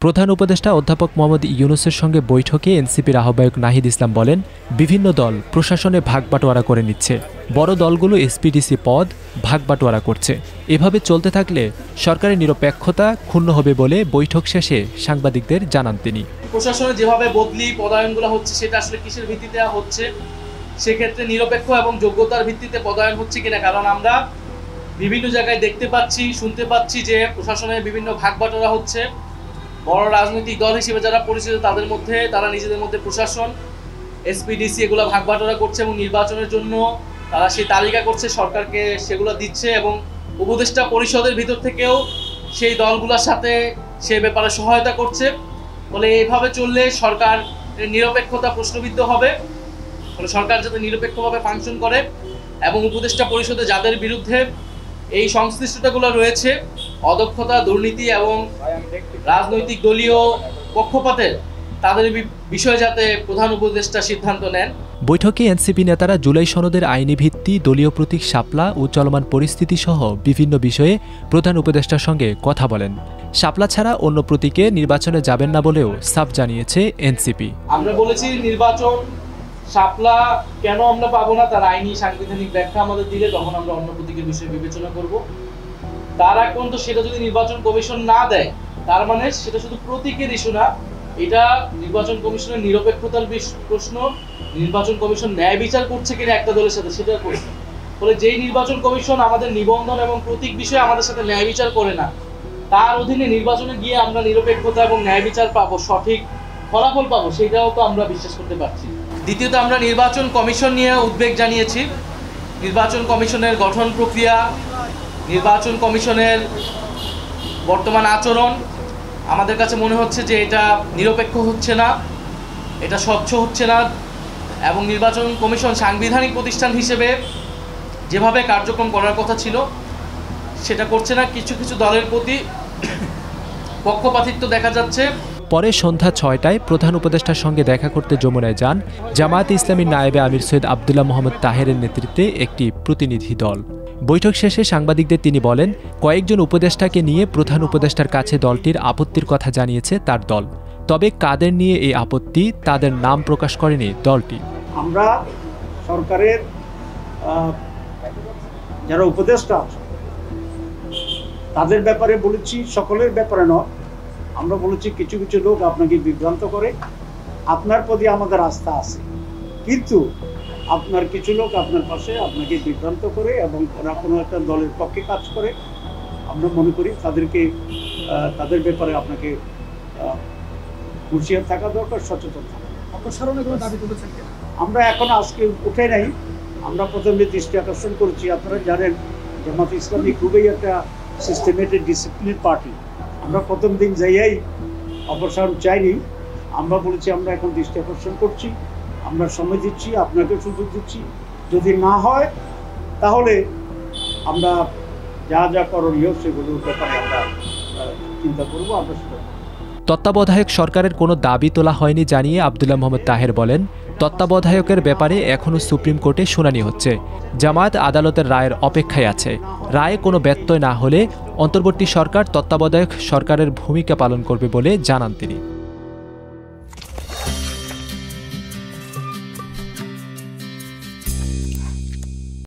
প্রধান উপদেষ্টা অধ্যাপক মোহাম্মদ ইউনূসের সঙ্গে বৈঠকে এনসিপির আহ্বায়ক নাহিদ ইসলাম বলেন, বিভিন্ন দল প্রশাসনে ভাগবাটোয়ারা করে নিচ্ছে, বড় দলগুলো এসপিডিসি পদ ভাগবাটোয়ারা করছে। এভাবে চলতে থাকলে সরকারের নিরপেক্ষতা ক্ষুণ্ণ হবে বলে বৈঠক শেষে সাংবাদিকদের জানান তিনি। প্রশাসনে যেভাবে বদলি পদায়নগুলো হচ্ছে সেটা আসলে কিসের ভিত্তিতে হচ্ছে, সেক্ষেত্রে নিরপেক্ষ এবং যোগ্যতার ভিত্তিতে পদায়ন হচ্ছে কিনা, কারণ আমরা বিভিন্ন জায়গায় দেখতে পাচ্ছি, শুনতে পাচ্ছি যে প্রশাসনে বিভিন্ন ভাগবাটোয়ারা হচ্ছে। বড় রাজনৈতিক দল হিসেবে যারা পরিচিত তাদের মধ্যে তারা নিজেদের মধ্যে প্রশাসন এসপিডিসি এগুলো ভাগবাটোয়ারা করছে এবং নির্বাচনের জন্য তারা সেই তালিকা করছে, সরকারকে সেগুলো দিচ্ছে এবং উপদেষ্টা পরিষদের ভিতর থেকেও সেই দলগুলোর সাথে সে ব্যাপারে সহায়তা করছে। ফলে এইভাবে চললে সরকার নিরপেক্ষতা প্রশ্নবিদ্ধ হবে। ফলে সরকার যাতে নিরপেক্ষভাবে ফাংশন করে এবং উপদেষ্টা পরিষদে যাদের বিরুদ্ধে এই সংশ্লিষ্টতাগুলো রয়েছে, অদক্ষতা, দুর্নীতি এবং রাজনৈতিক দলীয় পক্ষপাতের, তাদের বিষয়ে যাতে প্রধান উপদেষ্টা সিদ্ধান্ত নেন। বৈঠকে এনসিপি নেতারা জুলাই সনদের আইনি ভিত্তি, দলীয় প্রতীক শাপলা ও চলমান পরিস্থিতি সহ বিভিন্ন বিষয়ে প্রধান উপদেষ্টার সঙ্গে কথা বলেন। শাপলা ছাড়া অন্য প্রতীকে নির্বাচনে যাবেন না বলেও সাফ জানিয়েছে এনসিপি। আমরা বলেছি নির্বাচন শাপলা কেন আমরা পাবো না, তার আইনি সাংবিধানিক ব্যাখ্যা আমাদের দিলে তখন আমরা অন্য প্রতীকের বিষয়ে বিবেচনা করব। তার এখন তো সেটা যদি নির্বাচন কমিশন না দেয়, তার মানে সেটা শুধু প্রতীকের ইস্যু না, এটা নির্বাচন কমিশনের নিরপেক্ষতার প্রশ্ন। নির্বাচন কমিশন ন্যায় বিচার করছে কিনা একটা দলের সাথে সেটার প্রশ্ন। ফলে যেই নির্বাচন কমিশন আমাদের নিবন্ধন এবং প্রতীক বিষয়ে আমাদের সাথে ন্যায় বিচার করে না, তার অধীনে নির্বাচনে গিয়ে আমরা নিরপেক্ষতা এবং ন্যায় বিচার পাবো, সঠিক ফলাফল পাবো, সেটাও তো আমরা বিশ্বাস করতে পারছি। দ্বিতীয়ত, আমরা নির্বাচন কমিশন নিয়ে উদ্বেগ জানিয়েছি। নির্বাচন কমিশনের গঠন প্রক্রিয়া, নির্বাচন কমিশনের বর্তমান আচরণ আমাদের কাছে মনে হচ্ছে যে এটা নিরপেক্ষ হচ্ছে না, এটা স্বচ্ছ হচ্ছে না এবং নির্বাচন কমিশন সাংবিধানিক প্রতিষ্ঠান হিসেবে যেভাবে কার্যক্রম করার কথা ছিল সেটা করছে না। কিছু কিছু দলের প্রতি পক্ষপাতিত্ব দেখা যাচ্ছে। পরে সন্ধ্যা ৬টায় প্রধান উপদেষ্টার সঙ্গে দেখা করতে যমুনায় যান জামায়াতে ইসলামীর নায়েবে আমির সৈয়দ আবদুল্লাহ মোহাম্মদ তাহেরের নেতৃত্বে একটি প্রতিনিধি দল। বৈঠক শেষে সাংবাদিকদের তিনি বলেন, কয়েকজন উপদেষ্টাকে নিয়ে প্রধান উপদেষ্টার কাছে দলটির আপত্তির কথা জানিয়েছে তার দল। তবে কাদের নিয়ে এই আপত্তি, তাদের নাম প্রকাশ করেনি দলটি। আমরা সরকারের যারা উপদেষ্টা আছে তাদের ব্যাপারে বলেছি, সকলের ব্যাপারে নয়। আমরা বলেছি কিছু কিছু লোক আপনাকে বিভ্রান্ত করে, আপনার প্রতি আমাদের আস্থা আছে, কিন্তু আপনার কিছু লোক আপনার পাশে আপনাকে বিভ্রান্ত করে এবং ওরা কোনো একটা দলের পক্ষে কাজ করে। আমরা মনে করি তাদের ব্যাপারে আপনাকে হুঁশিয়ার থাকা দরকার, সচেতন থাকা। আমরা এখন আজকে উঠে নাই, আমরা প্রথমে দৃষ্টি আকর্ষণ করেছি। আপনারা জানেন জামাত ইসলামী খুবই একটা সিস্টেমেটিক ডিসিপ্লিন পার্টি। আমরা প্রথম দিন যাইয়াই অপসারণ চাইনি, আমরা বলেছি আমরা এখন দৃষ্টি আকর্ষণ করছি, আমরা সময় দিচ্ছি, আপনাকে সুযোগ দিচ্ছি। যদি না হয় তাহলে আমরা যা যা করণীয় সেগুলোর ব্যাপারে আমরা চিন্তা করবো। আমরা তত্ত্বাবধায়ক সরকারের কোনো দাবি তোলা হয়নি জানিয়ে আবদুল্লাহ মোহাম্মদ তাহের বলেন, তত্ত্বাবধায়কের ব্যাপারে এখনও সুপ্রিম কোর্টে শুনানি হচ্ছে। জামায়াত আদালতের রায়ের অপেক্ষায় আছে। রায়ে কোনো ব্যত্যয় না হলে অন্তর্বর্তী সরকার তত্ত্বাবধায়ক সরকারের ভূমিকা পালন করবে বলে জানান তিনি।